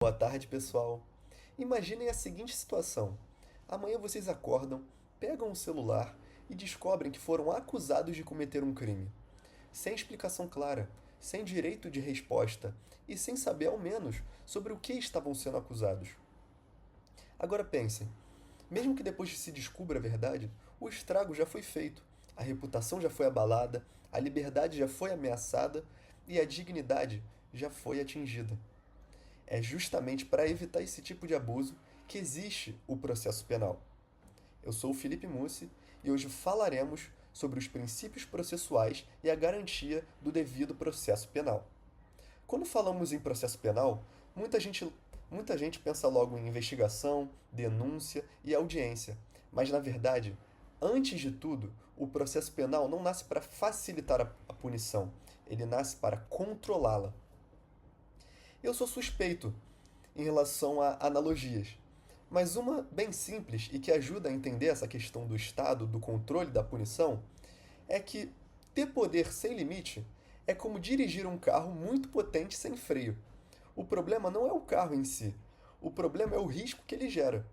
Boa tarde, pessoal. Imaginem a seguinte situação: amanhã vocês acordam, pegam o celular e descobrem que foram acusados de cometer um crime. Sem explicação clara, sem direito de resposta e sem saber ao menos sobre o que estavam sendo acusados. Agora pensem: mesmo que depois se descubra a verdade, o estrago já foi feito, a reputação já foi abalada, a liberdade já foi ameaçada e a dignidade já foi atingida. É justamente para evitar esse tipo de abuso que existe o processo penal. Eu sou o Felipe Mussi e hoje falaremos sobre os princípios processuais e a garantia do devido processo penal. Quando falamos em processo penal, muita gente pensa logo em investigação, denúncia e audiência, mas na verdade, antes de tudo, o processo penal não nasce para facilitar a punição, ele nasce para controlá-la. Eu sou suspeito em relação a analogias, mas uma bem simples e que ajuda a entender essa questão do Estado, do controle da punição, é que ter poder sem limite é como dirigir um carro muito potente sem freio. O problema não é o carro em si, o problema é o risco que ele gera.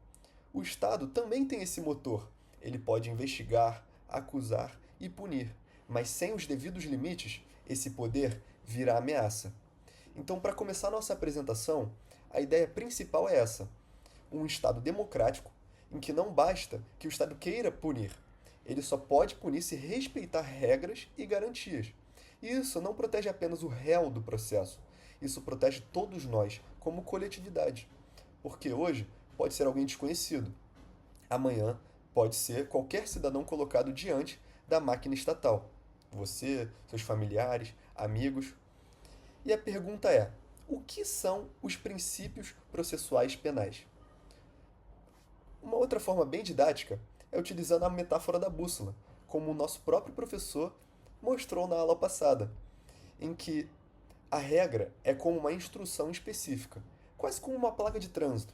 O Estado também tem esse motor. Ele pode investigar, acusar e punir, mas sem os devidos limites, esse poder vira ameaça. Então, para começar nossa apresentação, a ideia principal é essa: um Estado democrático em que não basta que o Estado queira punir, ele só pode punir se respeitar regras e garantias. E isso não protege apenas o réu do processo, isso protege todos nós, como coletividade. Porque hoje pode ser alguém desconhecido, amanhã pode ser qualquer cidadão colocado diante da máquina estatal. Você, seus familiares, amigos. E a pergunta é: o que são os princípios processuais penais? Uma outra forma bem didática é utilizando a metáfora da bússola, como o nosso próprio professor mostrou na aula passada, em que a regra é como uma instrução específica, quase como uma placa de trânsito.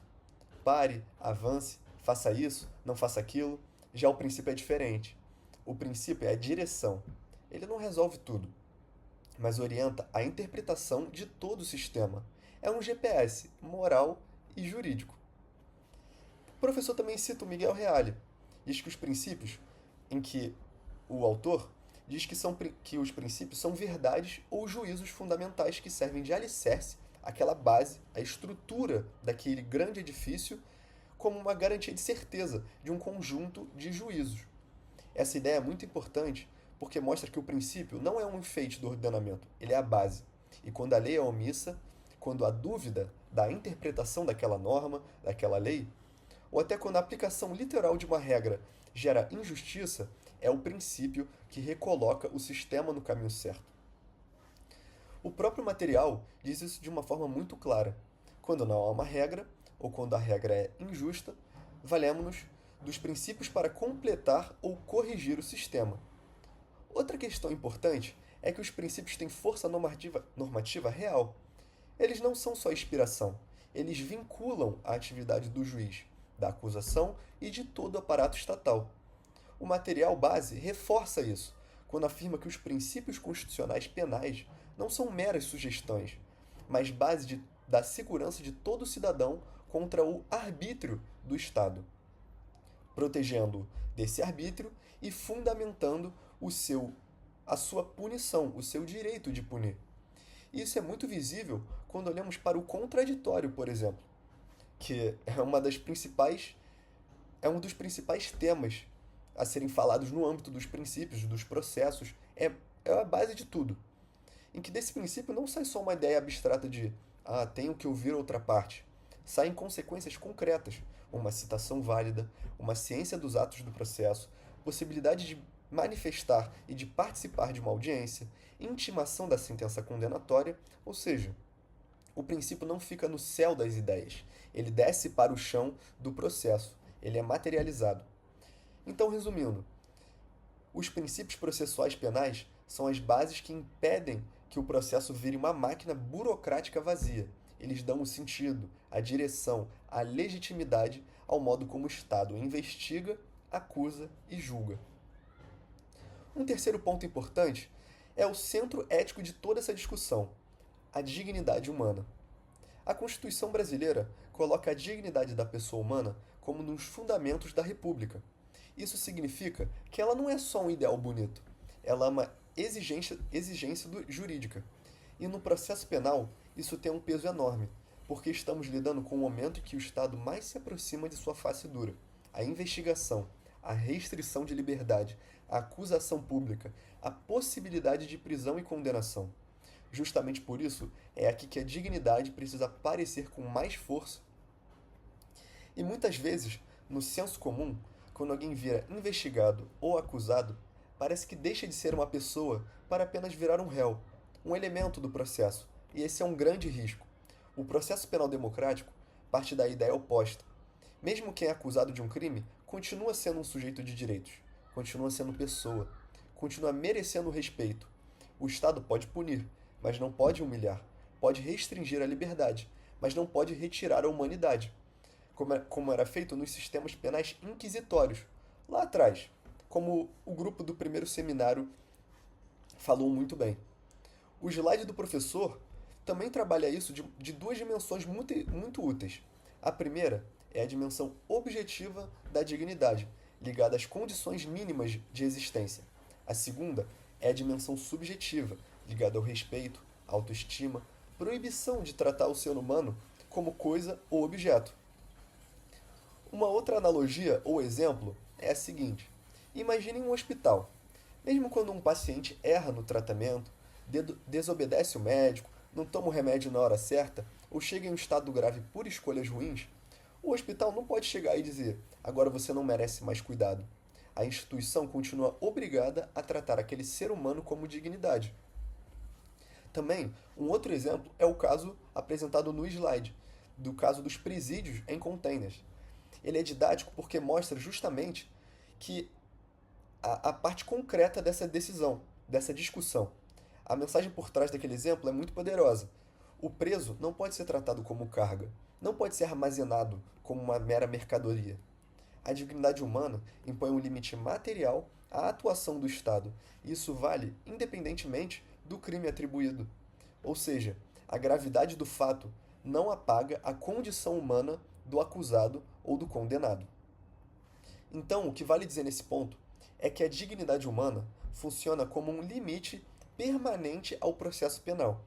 Pare, avance, faça isso, não faça aquilo. Já o princípio é diferente. O princípio é a direção. Ele não resolve tudo, mas orienta a interpretação de todo o sistema. É um GPS moral e jurídico. O professor também cita o Miguel Reale. Diz que os princípios, em que o autor diz que os princípios são verdades ou juízos fundamentais que servem de alicerce àquela base, à estrutura daquele grande edifício, como uma garantia de certeza de um conjunto de juízos. Essa ideia é muito importante porque mostra que o princípio não é um enfeite do ordenamento, ele é a base. E quando a lei é omissa, quando há dúvida da interpretação daquela norma, daquela lei, ou até quando a aplicação literal de uma regra gera injustiça, é o princípio que recoloca o sistema no caminho certo. O próprio material diz isso de uma forma muito clara. Quando não há uma regra, ou quando a regra é injusta, valemos-nos dos princípios para completar ou corrigir o sistema. Outra questão importante é que os princípios têm força normativa real. Eles não são só inspiração, eles vinculam a atividade do juiz, da acusação e de todo o aparato estatal. O material base reforça isso, quando afirma que os princípios constitucionais penais não são meras sugestões, mas da segurança de todo cidadão contra o arbítrio do Estado, protegendo-o desse arbítrio e fundamentando a sua punição, o seu direito de punir. Isso é muito visível quando olhamos para o contraditório, por exemplo, que é um dos principais temas a serem falados no âmbito dos princípios, dos processos, é a base de tudo. Em que desse princípio não sai só uma ideia abstrata de tenho que ouvir outra parte. Saem consequências concretas, uma citação válida, uma ciência dos atos do processo, possibilidade de manifestar e de participar de uma audiência, intimação da sentença condenatória, ou seja, o princípio não fica no céu das ideias, ele desce para o chão do processo, ele é materializado. Então, resumindo, os princípios processuais penais são as bases que impedem que o processo vire uma máquina burocrática vazia. Eles dão o sentido, a direção, a legitimidade ao modo como o Estado investiga, acusa e julga. Um terceiro ponto importante é o centro ético de toda essa discussão: a dignidade humana. A Constituição brasileira coloca a dignidade da pessoa humana como um dos fundamentos da República. Isso significa que ela não é só um ideal bonito, ela é uma exigência jurídica. E no processo penal, isso tem um peso enorme, porque estamos lidando com o momento em que o Estado mais se aproxima de sua face dura. A investigação, a restrição de liberdade, a acusação pública, a possibilidade de prisão e condenação. Justamente por isso, é aqui que a dignidade precisa aparecer com mais força. E muitas vezes, no senso comum, quando alguém vira investigado ou acusado, parece que deixa de ser uma pessoa para apenas virar um réu, um elemento do processo, e esse é um grande risco. O processo penal democrático parte da ideia oposta. Mesmo quem é acusado de um crime continua sendo um sujeito de direitos, continua sendo pessoa, continua merecendo respeito. O Estado pode punir, mas não pode humilhar, pode restringir a liberdade, mas não pode retirar a humanidade, como era feito nos sistemas penais inquisitórios, lá atrás, como o grupo do primeiro seminário falou muito bem. O slide do professor também trabalha isso de duas dimensões muito úteis. A primeira é a dimensão objetiva da dignidade, ligada às condições mínimas de existência. A segunda é a dimensão subjetiva, ligada ao respeito, autoestima, proibição de tratar o ser humano como coisa ou objeto. Uma outra analogia ou exemplo é a seguinte: imagine um hospital. Mesmo quando um paciente erra no tratamento, desobedece o médico, não toma o remédio na hora certa ou chega em um estado grave por escolhas ruins, o hospital não pode chegar e dizer: agora você não merece mais cuidado. A instituição continua obrigada a tratar aquele ser humano como dignidade. Também, um outro exemplo é o caso apresentado no slide, do caso dos presídios em containers. Ele é didático porque mostra justamente que a parte concreta dessa decisão, dessa discussão. A mensagem por trás daquele exemplo é muito poderosa. O preso não pode ser tratado como carga, não pode ser armazenado como uma mera mercadoria. A dignidade humana impõe um limite material à atuação do Estado, e isso vale independentemente do crime atribuído. Ou seja, a gravidade do fato não apaga a condição humana do acusado ou do condenado. Então, o que vale dizer nesse ponto é que a dignidade humana funciona como um limite permanente ao processo penal.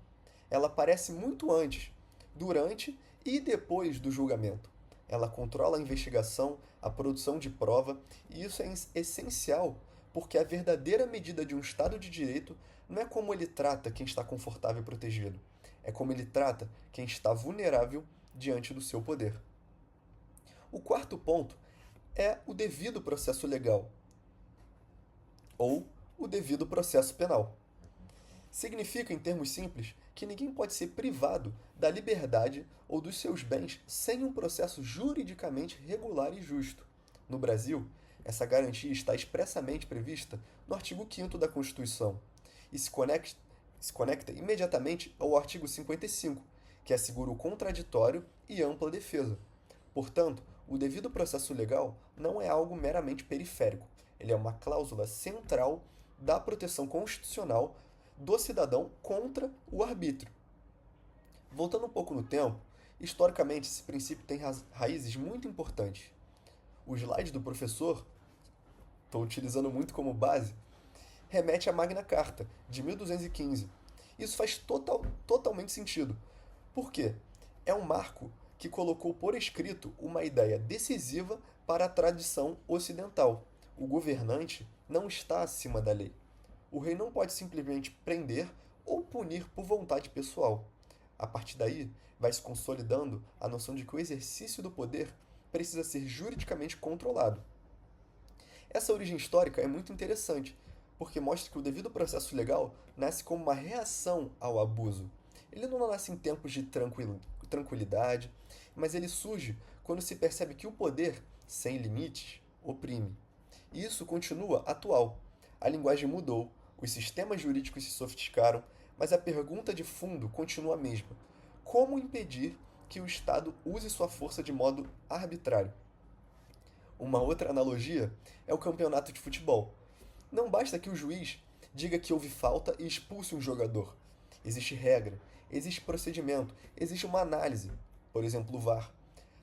Ela aparece muito antes, durante e depois do julgamento. Ela controla a investigação, a produção de prova, e isso é essencial porque a verdadeira medida de um Estado de Direito não é como ele trata quem está confortável e protegido, é como ele trata quem está vulnerável diante do seu poder. O quarto ponto é o devido processo legal, ou o devido processo penal. Significa, em termos simples, que ninguém pode ser privado da liberdade ou dos seus bens sem um processo juridicamente regular e justo. No Brasil, essa garantia está expressamente prevista no artigo 5º da Constituição e se conecta imediatamente ao artigo 55, que assegura o contraditório e ampla defesa. Portanto, o devido processo legal não é algo meramente periférico, ele é uma cláusula central da proteção constitucional do cidadão contra o arbítrio. Voltando um pouco no tempo, historicamente esse princípio tem raízes muito importantes. O slide do professor, estou utilizando muito como base, remete à Magna Carta, de 1215. Isso faz totalmente sentido. Por quê? É um marco que colocou por escrito uma ideia decisiva para a tradição ocidental. O governante não está acima da lei. O rei não pode simplesmente prender ou punir por vontade pessoal. A partir daí, vai se consolidando a noção de que o exercício do poder precisa ser juridicamente controlado. Essa origem histórica é muito interessante, porque mostra que o devido processo legal nasce como uma reação ao abuso. Ele não nasce em tempos de tranquilidade, mas ele surge quando se percebe que o poder, sem limites, oprime. E isso continua atual. A linguagem mudou, os sistemas jurídicos se sofisticaram, mas a pergunta de fundo continua a mesma: como impedir que o Estado use sua força de modo arbitrário? Uma outra analogia é o campeonato de futebol. Não basta que o juiz diga que houve falta e expulse um jogador. Existe regra, existe procedimento, existe uma análise, por exemplo, o VAR.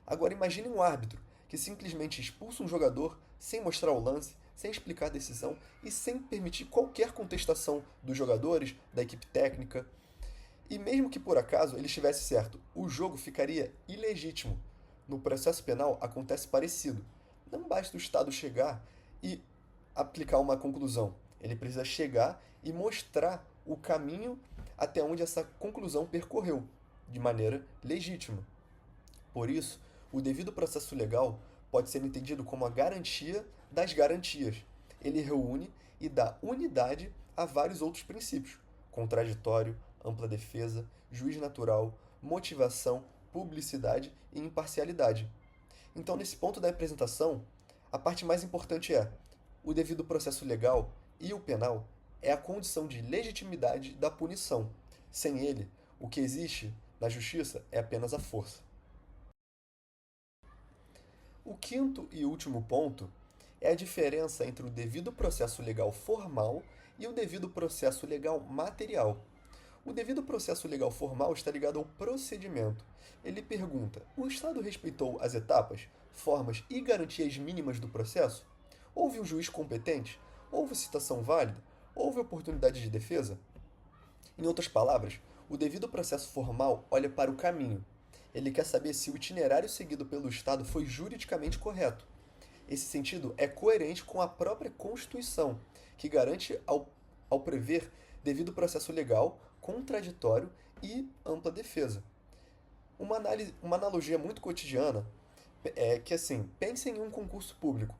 Agora imagine um árbitro que simplesmente expulsa um jogador sem mostrar o lance, sem explicar a decisão e sem permitir qualquer contestação dos jogadores, da equipe técnica. E mesmo que por acaso ele estivesse certo, o jogo ficaria ilegítimo. No processo penal acontece parecido. Não basta o Estado chegar e aplicar uma conclusão. Ele precisa chegar e mostrar o caminho até onde essa conclusão percorreu, de maneira legítima. Por isso, o devido processo legal pode ser entendido como a garantia das garantias. Ele reúne e dá unidade a vários outros princípios: contraditório, ampla defesa, juiz natural, motivação, publicidade e imparcialidade. Então, nesse ponto da apresentação, a parte mais importante é: o devido processo legal e o penal é a condição de legitimidade da punição. Sem ele, o que existe na justiça é apenas a força. O quinto e último ponto é a diferença entre o devido processo legal formal e o devido processo legal material. O devido processo legal formal está ligado ao procedimento. Ele pergunta: o Estado respeitou as etapas, formas e garantias mínimas do processo? Houve um juiz competente? Houve citação válida? Houve oportunidade de defesa? Em outras palavras, o devido processo formal olha para o caminho. Ele quer saber se o itinerário seguido pelo Estado foi juridicamente correto. Esse sentido é coerente com a própria Constituição, que garante ao prever devido processo legal, contraditório e ampla defesa. Uma analogia muito cotidiana é que, assim, pensem em um concurso público.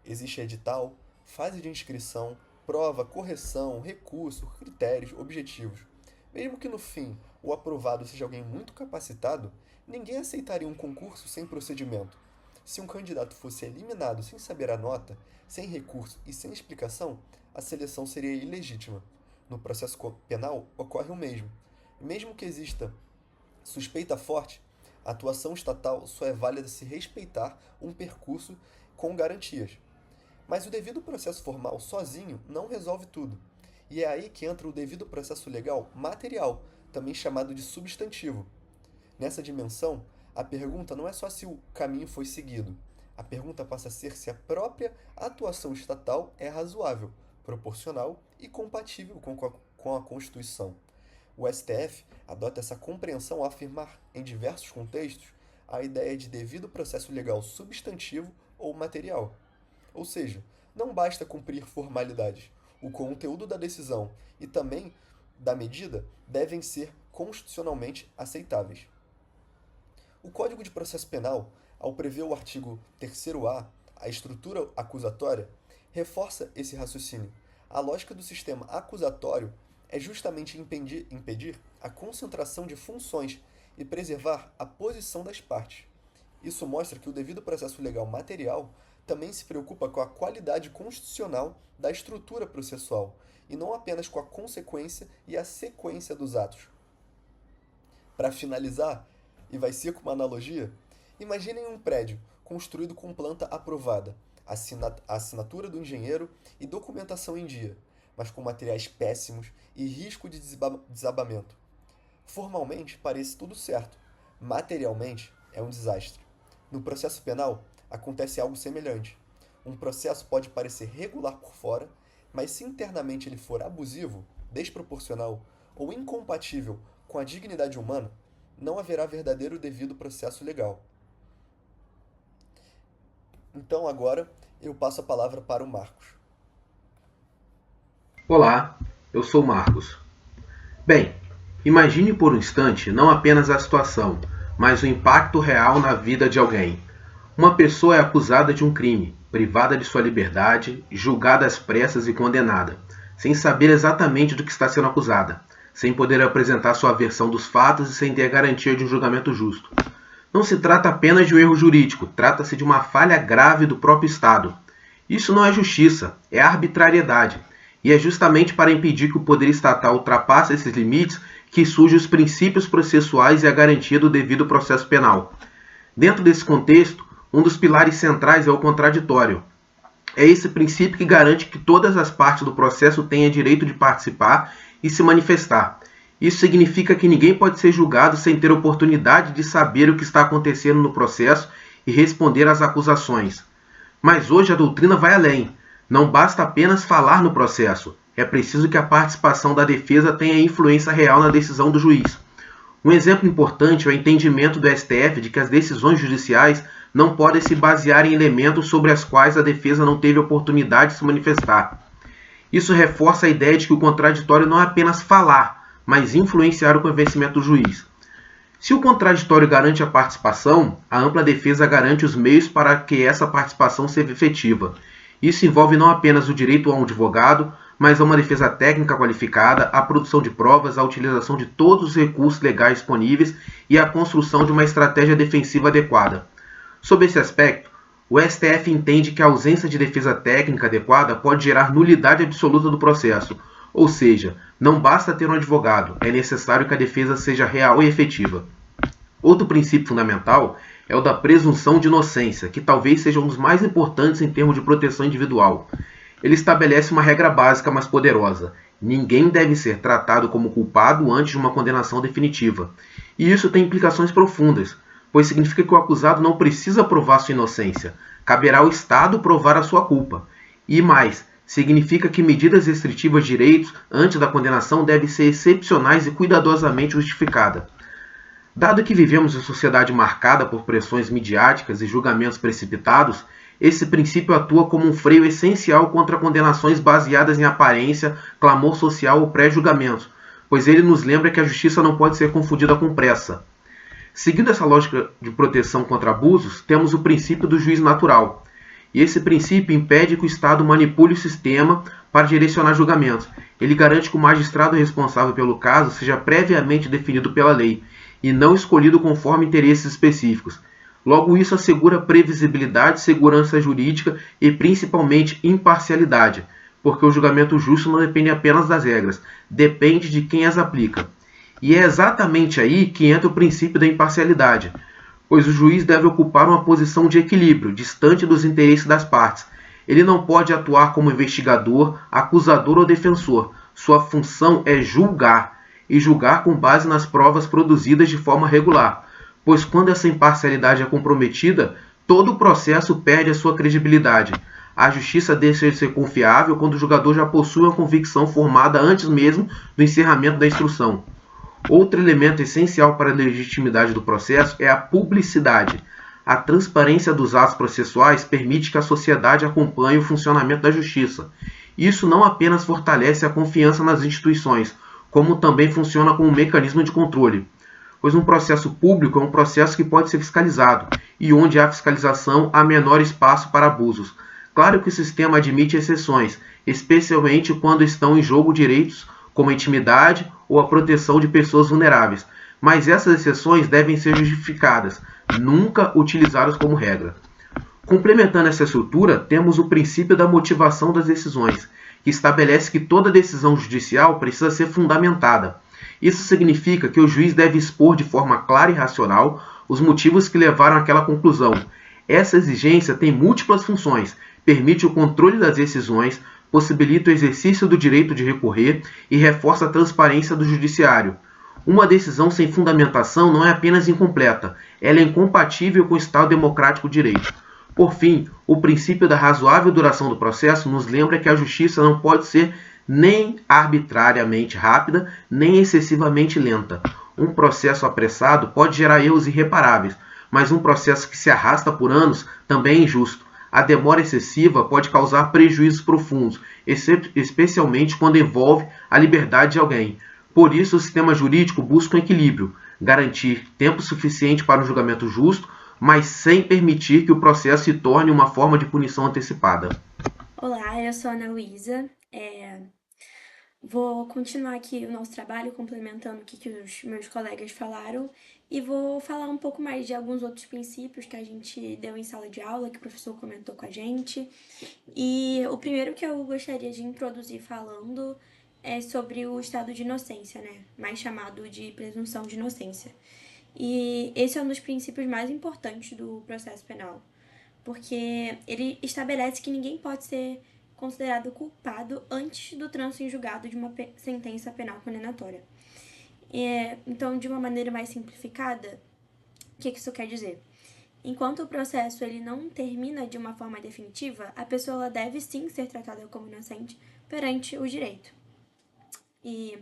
Existe edital, fase de inscrição, prova, correção, recurso, critérios, objetivos. Mesmo que no fim o aprovado seja alguém muito capacitado, ninguém aceitaria um concurso sem procedimento. Se um candidato fosse eliminado sem saber a nota, sem recurso e sem explicação, a seleção seria ilegítima. No processo penal ocorre o mesmo. Mesmo que exista suspeita forte, a atuação estatal só é válida se respeitar um percurso com garantias. Mas o devido processo formal sozinho não resolve tudo. E é aí que entra o devido processo legal material, também chamado de substantivo. Nessa dimensão, a pergunta não é só se o caminho foi seguido. A pergunta passa a ser se a própria atuação estatal é razoável, proporcional e compatível com a Constituição. O STF adota essa compreensão ao afirmar, em diversos contextos, a ideia de devido processo legal substantivo ou material. Ou seja, não basta cumprir formalidades. O conteúdo da decisão e também da medida devem ser constitucionalmente aceitáveis. O Código de Processo Penal, ao prever o artigo 3º-A, a estrutura acusatória, reforça esse raciocínio. A lógica do sistema acusatório é justamente impedir a concentração de funções e preservar a posição das partes. Isso mostra que o devido processo legal material também se preocupa com a qualidade constitucional da estrutura processual, e não apenas com a consequência e a sequência dos atos. Para finalizar, e vai ser com uma analogia, imaginem um prédio construído com planta aprovada, a assinatura do engenheiro e documentação em dia, mas com materiais péssimos e risco de desabamento. Formalmente, parece tudo certo. Materialmente, é um desastre. No processo penal, acontece algo semelhante. Um processo pode parecer regular por fora, mas se internamente ele for abusivo, desproporcional ou incompatível com a dignidade humana, não haverá verdadeiro devido processo legal. Então agora eu passo a palavra para o Marcos. Olá, eu sou Marcos. Bem, imagine por um instante não apenas a situação, mas o impacto real na vida de alguém. Uma pessoa é acusada de um crime, privada de sua liberdade, julgada às pressas e condenada, sem saber exatamente do que está sendo acusada, sem poder apresentar sua versão dos fatos e sem ter a garantia de um julgamento justo. Não se trata apenas de um erro jurídico, trata-se de uma falha grave do próprio Estado. Isso não é justiça, é arbitrariedade. E é justamente para impedir que o poder estatal ultrapasse esses limites que surgem os princípios processuais e a garantia do devido processo penal. Dentro desse contexto, um dos pilares centrais é o contraditório. É esse princípio que garante que todas as partes do processo tenham direito de participar e se manifestar. Isso significa que ninguém pode ser julgado sem ter oportunidade de saber o que está acontecendo no processo e responder às acusações. Mas hoje a doutrina vai além. Não basta apenas falar no processo. É preciso que a participação da defesa tenha influência real na decisão do juiz. Um exemplo importante é o entendimento do STF de que as decisões judiciais não podem se basear em elementos sobre os quais a defesa não teve oportunidade de se manifestar. Isso reforça a ideia de que o contraditório não é apenas falar, mas influenciar o convencimento do juiz. Se o contraditório garante a participação, a ampla defesa garante os meios para que essa participação seja efetiva. Isso envolve não apenas o direito a um advogado, mas a uma defesa técnica qualificada, a produção de provas, a utilização de todos os recursos legais disponíveis e a construção de uma estratégia defensiva adequada. Sob esse aspecto, o STF entende que a ausência de defesa técnica adequada pode gerar nulidade absoluta do processo, ou seja, não basta ter um advogado, é necessário que a defesa seja real e efetiva. Outro princípio fundamental é o da presunção de inocência, que talvez seja um dos mais importantes em termos de proteção individual. Ele estabelece uma regra básica, mas poderosa. Ninguém deve ser tratado como culpado antes de uma condenação definitiva. E isso tem implicações profundas, pois significa que o acusado não precisa provar sua inocência. Caberá ao Estado provar a sua culpa. E mais, significa que medidas restritivas de direitos antes da condenação devem ser excepcionais e cuidadosamente justificadas. Dado que vivemos em sociedade marcada por pressões midiáticas e julgamentos precipitados, esse princípio atua como um freio essencial contra condenações baseadas em aparência, clamor social ou pré-julgamento, pois ele nos lembra que a justiça não pode ser confundida com pressa. Seguindo essa lógica de proteção contra abusos, temos o princípio do juiz natural. E esse princípio impede que o Estado manipule o sistema para direcionar julgamentos. Ele garante que o magistrado responsável pelo caso seja previamente definido pela lei, e não escolhido conforme interesses específicos. Logo, isso assegura previsibilidade, segurança jurídica e, principalmente, imparcialidade, porque o julgamento justo não depende apenas das regras, depende de quem as aplica. E é exatamente aí que entra o princípio da imparcialidade, pois o juiz deve ocupar uma posição de equilíbrio, distante dos interesses das partes. Ele não pode atuar como investigador, acusador ou defensor. Sua função é julgar, e julgar com base nas provas produzidas de forma regular, pois quando essa imparcialidade é comprometida, todo o processo perde a sua credibilidade. A justiça deixa de ser confiável quando o julgador já possui uma convicção formada antes mesmo do encerramento da instrução. Outro elemento essencial para a legitimidade do processo é a publicidade. A transparência dos atos processuais permite que a sociedade acompanhe o funcionamento da justiça. Isso não apenas fortalece a confiança nas instituições, como também funciona como um mecanismo de controle, pois um processo público é um processo que pode ser fiscalizado, e onde há fiscalização há menor espaço para abusos. Claro que o sistema admite exceções, especialmente quando estão em jogo direitos como a intimidade ou a proteção de pessoas vulneráveis, mas essas exceções devem ser justificadas, nunca utilizadas como regra. Complementando essa estrutura, temos o princípio da motivação das decisões, que estabelece que toda decisão judicial precisa ser fundamentada. Isso significa que o juiz deve expor de forma clara e racional os motivos que levaram àquela conclusão. Essa exigência tem múltiplas funções, permite o controle das decisões, possibilita o exercício do direito de recorrer e reforça a transparência do judiciário. Uma decisão sem fundamentação não é apenas incompleta, ela é incompatível com o Estado democrático de direito. Por fim, o princípio da razoável duração do processo nos lembra que a justiça não pode ser nem arbitrariamente rápida, nem excessivamente lenta. Um processo apressado pode gerar erros irreparáveis, mas um processo que se arrasta por anos também é injusto. A demora excessiva pode causar prejuízos profundos, especialmente quando envolve a liberdade de alguém. Por isso, o sistema jurídico busca um equilíbrio, garantir tempo suficiente para um julgamento justo, mas sem permitir que o processo se torne uma forma de punição antecipada. Olá, eu sou a Ana Luísa. Vou continuar aqui o nosso trabalho, complementando o que os meus colegas falaram, e vou falar um pouco mais de alguns outros princípios que a gente deu em sala de aula, que o professor comentou com a gente. E o primeiro que eu gostaria de introduzir falando é sobre o estado de inocência, né? Mais chamado de presunção de inocência. E esse é um dos princípios mais importantes do processo penal, porque ele estabelece que ninguém pode ser considerado culpado antes do trânsito em julgado de uma sentença penal condenatória. Então, de uma maneira mais simplificada, o que isso quer dizer? Enquanto o processo ele não termina de uma forma definitiva, a pessoa ela deve sim ser tratada como inocente perante o direito. E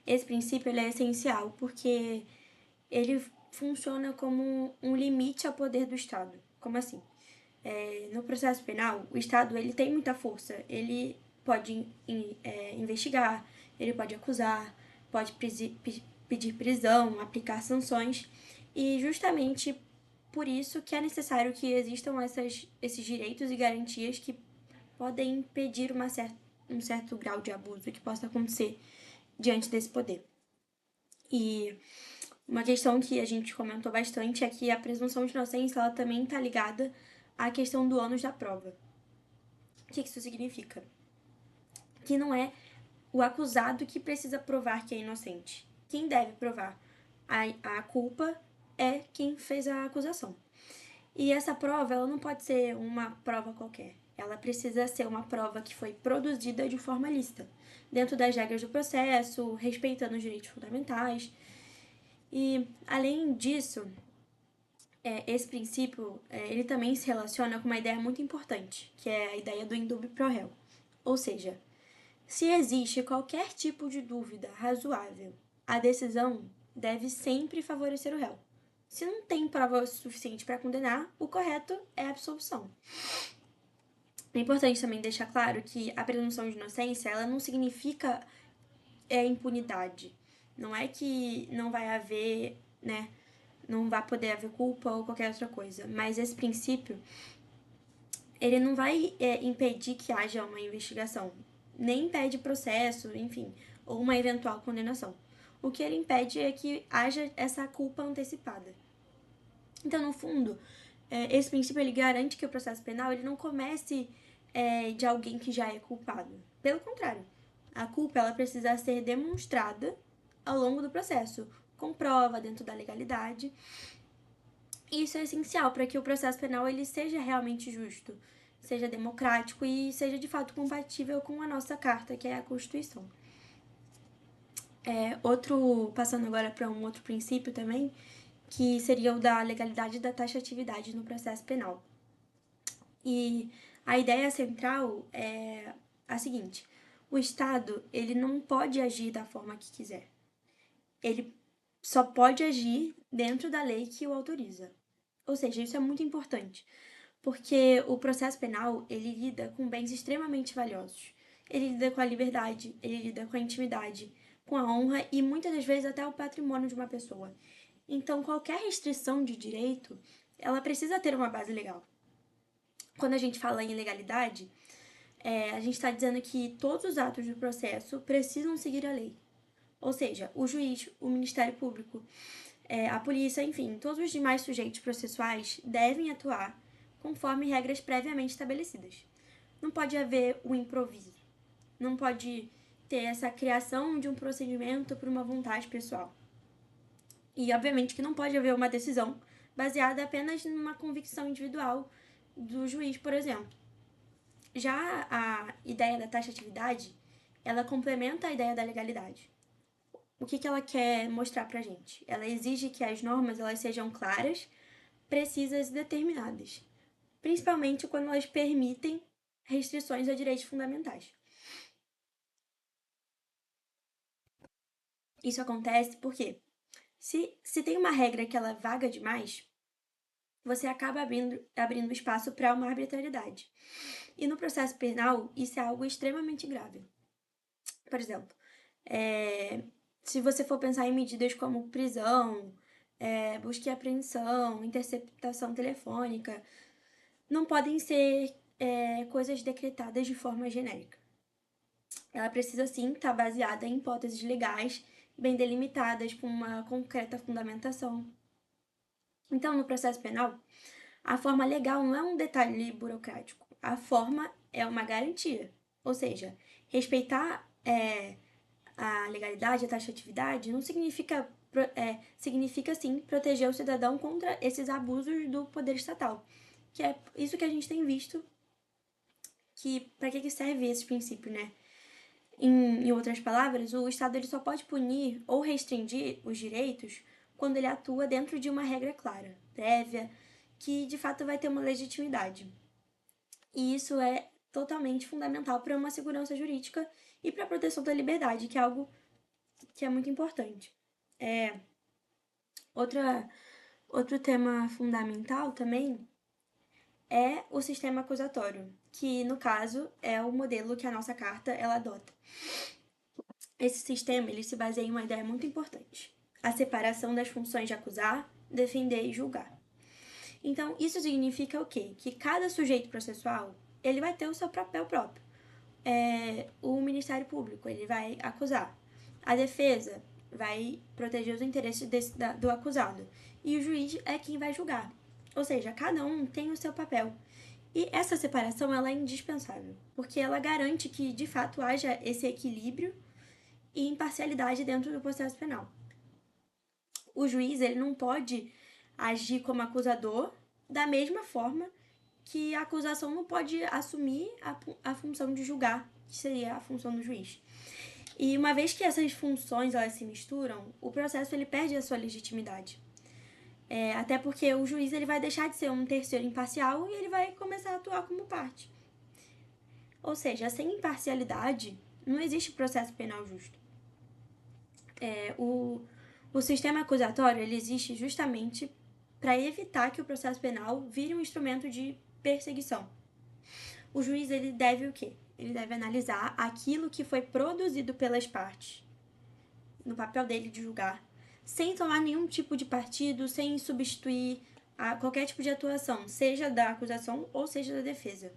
esse princípio ele é essencial porque ele funciona como um limite ao poder do Estado. Como assim? No processo penal, o Estado ele tem muita força. Ele pode investigar, ele pode acusar, pode pedir prisão, aplicar sanções. E justamente por isso que é necessário que existam esses direitos e garantias que podem impedir um certo grau de abuso que possa acontecer diante desse poder. E uma questão que a gente comentou bastante é que a presunção de inocência ela também está ligada à questão do ônus da prova. O que isso significa? Que não é o acusado que precisa provar que é inocente. Quem deve provar a culpa é quem fez a acusação. E essa prova ela não pode ser uma prova qualquer. Ela precisa ser uma prova que foi produzida de forma lícita, dentro das regras do processo, respeitando os direitos fundamentais. E, além disso, esse princípio ele também se relaciona com uma ideia muito importante, que é a ideia do indúbio pro réu. Ou seja, se existe qualquer tipo de dúvida razoável, a decisão deve sempre favorecer o réu. Se não tem prova suficiente para condenar, o correto é a absolução. É importante também deixar claro que a presunção de inocência ela não significa impunidade. Não é que não vai haver, né? Não vai poder haver culpa ou qualquer outra coisa. Mas esse princípio, ele não vai impedir que haja uma investigação. Nem impede processo, enfim, ou uma eventual condenação. O que ele impede é que haja essa culpa antecipada. Então, no fundo, esse princípio ele garante que o processo penal ele não comece de alguém que já é culpado. Pelo contrário, a culpa ela precisa ser demonstrada ao longo do processo, com prova, dentro da legalidade. E isso é essencial para que o processo penal ele seja realmente justo, seja democrático e seja de fato compatível com a nossa carta, que é a Constituição. Passando agora para um outro princípio também, que seria o da legalidade da taxatividade no processo penal. E a ideia central é a seguinte: o Estado ele não pode agir da forma que quiser. Ele só pode agir dentro da lei que o autoriza. Ou seja, isso é muito importante, porque o processo penal ele lida com bens extremamente valiosos. Ele lida com a liberdade, ele lida com a intimidade, com a honra e muitas das vezes até o patrimônio de uma pessoa. Então, qualquer restrição de direito, ela precisa ter uma base legal. Quando a gente fala em legalidade, a gente está dizendo que todos os atos do processo precisam seguir a lei. Ou seja, o juiz, o Ministério Público, a polícia, enfim, todos os demais sujeitos processuais devem atuar conforme regras previamente estabelecidas. Não pode haver o improviso. Não pode ter essa criação de um procedimento por uma vontade pessoal. E, obviamente, que não pode haver uma decisão baseada apenas numa convicção individual do juiz, por exemplo. Já a ideia da taxatividade, ela complementa a ideia da legalidade. O que ela quer mostrar pra gente? Ela exige que as normas elas sejam claras, precisas e determinadas, principalmente quando elas permitem restrições a direitos fundamentais. Isso acontece porque se tem uma regra que ela é vaga demais, você acaba abrindo espaço para uma arbitrariedade. E no processo penal, isso é algo extremamente grave. Por exemplo, se você for pensar em medidas como prisão, busca e apreensão, interceptação telefônica, não podem ser coisas decretadas de forma genérica. Ela precisa, sim, estar baseada em hipóteses legais, bem delimitadas, com uma concreta fundamentação. Então, no processo penal, a forma legal não é um detalhe burocrático. A forma é uma garantia. Ou seja, respeitar a legalidade, a taxatividade, não significa, significa sim proteger o cidadão contra esses abusos do poder estatal. Que é isso que a gente tem visto, que para que serve esse princípio, né? Em outras palavras, o Estado ele só pode punir ou restringir os direitos quando ele atua dentro de uma regra clara, prévia, que de fato vai ter uma legitimidade. E isso é totalmente fundamental para uma segurança jurídica e para a proteção da liberdade, que é algo que é muito importante. Outro tema fundamental também é o sistema acusatório, que no caso é o modelo que a nossa carta ela adota. Esse sistema ele se baseia em uma ideia muito importante: a separação das funções de acusar, defender e julgar. Então, isso significa o quê? Que cada sujeito processual ele vai ter o seu papel próprio. O Ministério Público ele vai acusar, a defesa vai proteger os interesses do acusado e o juiz é quem vai julgar. Ou seja, cada um tem o seu papel. E essa separação ela é indispensável, porque ela garante que de fato haja esse equilíbrio e imparcialidade dentro do processo penal. O juiz ele não pode agir como acusador da mesma forma que a acusação não pode assumir a função de julgar, que seria a função do juiz. E uma vez que essas funções elas se misturam, o processo ele perde a sua legitimidade. Até porque o juiz ele vai deixar de ser um terceiro imparcial e ele vai começar a atuar como parte. Ou seja, sem imparcialidade, não existe processo penal justo. O sistema acusatório ele existe justamente para evitar que o processo penal vire um instrumento de perseguição. O juiz ele deve o quê? Ele deve analisar aquilo que foi produzido pelas partes, no papel dele de julgar, sem tomar nenhum tipo de partido, sem substituir qualquer tipo de atuação, seja da acusação ou seja da defesa.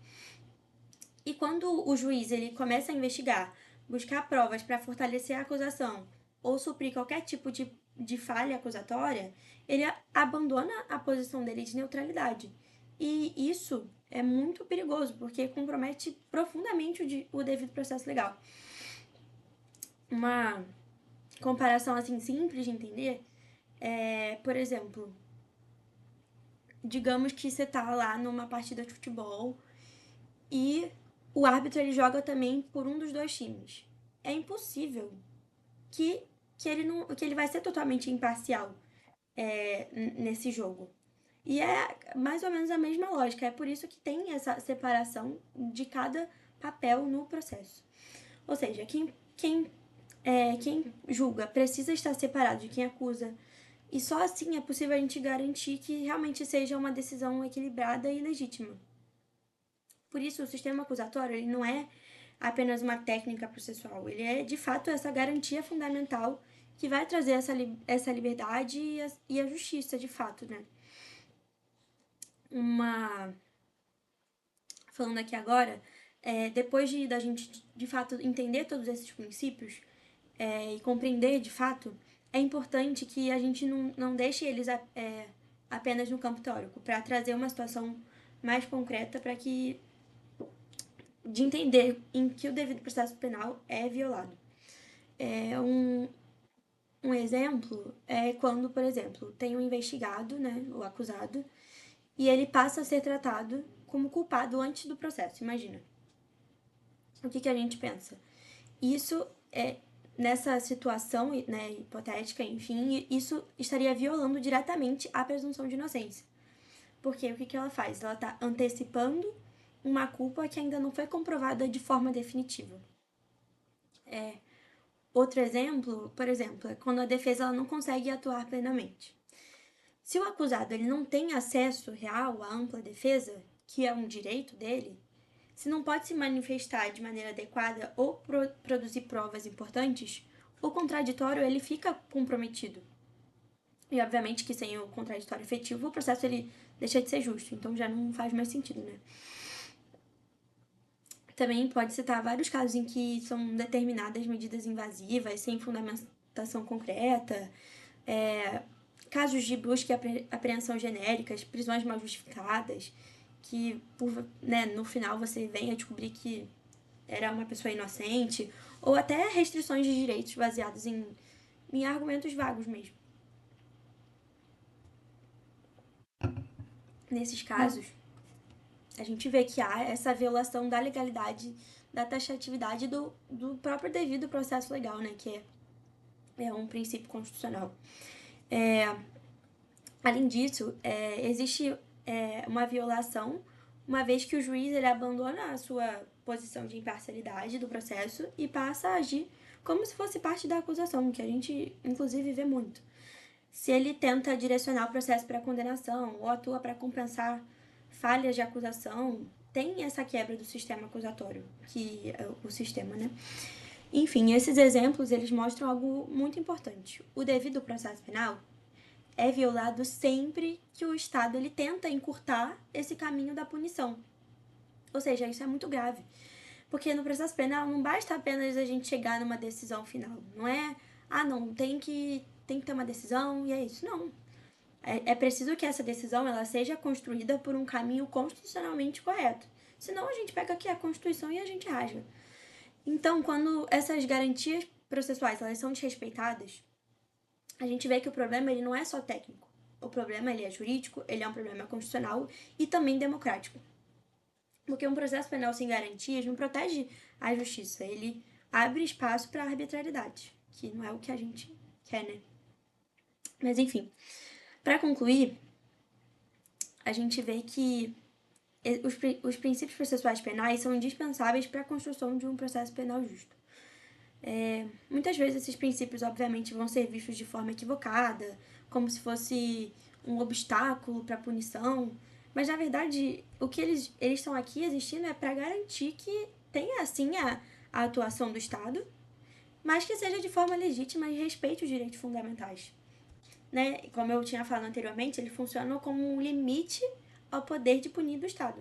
E quando o juiz ele começa a investigar, buscar provas para fortalecer a acusação ou suprir qualquer tipo de falha acusatória, ele abandona a posição dele de neutralidade. E isso é muito perigoso, porque compromete profundamente o devido processo legal. Uma comparação assim simples de entender por exemplo, digamos que você tá lá numa partida de futebol e o árbitro ele joga também por um dos dois times. É impossível que ele vai ser totalmente imparcial nesse jogo. E é mais ou menos a mesma lógica. É por isso que tem essa separação de cada papel no processo. Ou seja, quem julga precisa estar separado de quem acusa. E só assim é possível a gente garantir que realmente seja uma decisão equilibrada e legítima. Por isso, o sistema acusatório ele não é apenas uma técnica processual. Ele é, de fato, essa garantia fundamental que vai trazer essa liberdade e a justiça, de fato, né? Falando aqui agora, depois da gente, de fato, entender todos esses princípios e compreender, de fato, é importante que a gente não deixe eles apenas no campo teórico, para trazer uma situação mais concreta de entender em que o devido processo penal é violado. Um exemplo é quando, por exemplo, tem um investigado, né, o acusado, e ele passa a ser tratado como culpado antes do processo, imagina. O que a gente pensa? Isso nessa situação, né, hipotética, enfim, isso estaria violando diretamente a presunção de inocência. Porque o que ela faz? Ela está antecipando uma culpa que ainda não foi comprovada de forma definitiva. Outro exemplo, por exemplo, é quando a defesa ela não consegue atuar plenamente. Se o acusado ele não tem acesso real à ampla defesa, que é um direito dele, se não pode se manifestar de maneira adequada ou produzir provas importantes, o contraditório ele fica comprometido. E obviamente que sem o contraditório efetivo, o processo ele deixa de ser justo, então já não faz mais sentido, né? Também pode citar vários casos em que são determinadas medidas invasivas, sem fundamentação concreta, casos de busca e apreensão genéricas, prisões mal justificadas, que no final você vem a descobrir que era uma pessoa inocente, ou até restrições de direitos baseados em argumentos vagos mesmo. Nesses casos, A gente vê que há essa violação da legalidade, da taxatividade do próprio devido processo legal, né? Que é um princípio constitucional. Além disso, existe uma violação, uma vez que o juiz ele abandona a sua posição de imparcialidade do processo e passa a agir como se fosse parte da acusação, que a gente, inclusive, vê muito. Se ele tenta direcionar o processo para condenação ou atua para compensar falhas de acusação, tem essa quebra do sistema acusatório, que é o sistema, né? Enfim, esses exemplos, eles mostram algo muito importante. O devido processo penal é violado sempre que o Estado ele tenta encurtar esse caminho da punição. Ou seja, isso é muito grave. Porque no processo penal não basta apenas a gente chegar numa decisão final. Não é, não, tem que ter uma decisão e é isso. Não. É preciso que essa decisão ela seja construída por um caminho constitucionalmente correto. Senão a gente pega aqui a Constituição e a gente rasga. Então, quando essas garantias processuais elas são desrespeitadas, a gente vê que o problema ele não é só técnico. O problema ele é jurídico, ele é um problema constitucional e também democrático. Porque um processo penal sem garantias não protege a justiça, ele abre espaço para a arbitrariedade, que não é o que a gente quer, né? Mas enfim, para concluir, a gente vê que os princípios processuais penais são indispensáveis para a construção de um processo penal justo. Muitas vezes esses princípios, obviamente, vão ser vistos de forma equivocada, como se fosse um obstáculo para a punição, mas, na verdade, o que eles estão aqui existindo é para garantir que tenha, assim, a atuação do Estado, mas que seja de forma legítima e respeite os direitos fundamentais. Né? Como eu tinha falado anteriormente, ele funciona como um limite ao poder de punir do Estado.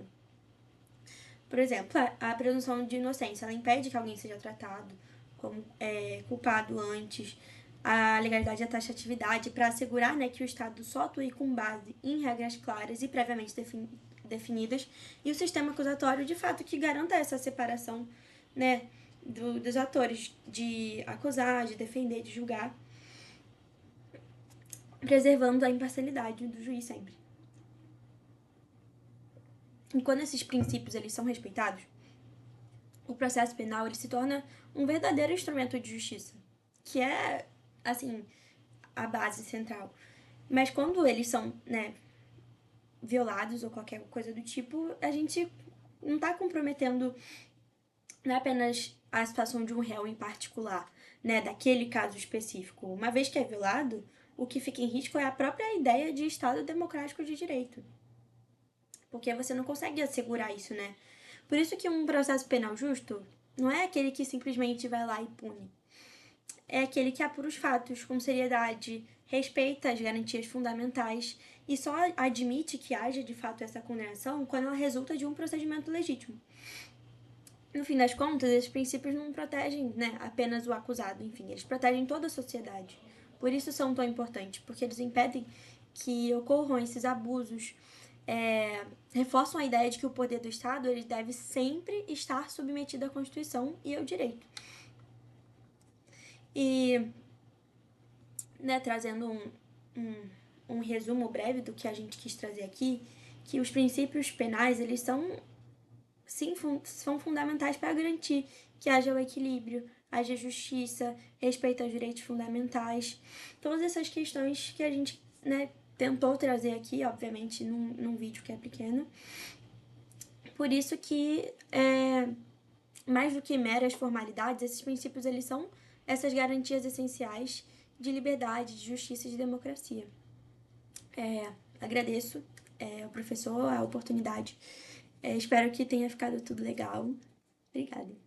Por exemplo, a presunção de inocência, ela impede que alguém seja tratado como culpado antes, a legalidade e a taxatividade para assegurar, né, que o Estado só atue com base em regras claras e previamente definidas, e o sistema acusatório, de fato, que garanta essa separação, né, dos atores de acusar, de defender, de julgar, preservando a imparcialidade do juiz sempre. E quando esses princípios eles são respeitados, o processo penal ele se torna um verdadeiro instrumento de justiça, que é, assim, a base central. Mas quando eles são, né, violados ou qualquer coisa do tipo, a gente não está comprometendo não é apenas a situação de um réu em particular, né, daquele caso específico. Uma vez que é violado, o que fica em risco é a própria ideia de Estado democrático de direito. Porque você não consegue assegurar isso, né? Por isso que um processo penal justo não é aquele que simplesmente vai lá e pune. É aquele que apura os fatos com seriedade, respeita as garantias fundamentais e só admite que haja de fato essa condenação quando ela resulta de um procedimento legítimo. No fim das contas, esses princípios não protegem, né, apenas o acusado, enfim, eles protegem toda a sociedade. Por isso são tão importantes, porque eles impedem que ocorram esses abusos, reforçam a ideia de que o poder do Estado ele deve sempre estar submetido à Constituição e ao direito. E, né, trazendo um resumo breve do que a gente quis trazer aqui, que os princípios penais, eles são fundamentais para garantir que haja o equilíbrio, haja justiça, respeito aos direitos fundamentais, todas essas questões que a gente, né, tentou trazer aqui, obviamente, num vídeo que é pequeno. Por isso que, mais do que meras formalidades, esses princípios eles são essas garantias essenciais de liberdade, de justiça e de democracia. Agradeço ao professor a oportunidade. Espero que tenha ficado tudo legal. Obrigada.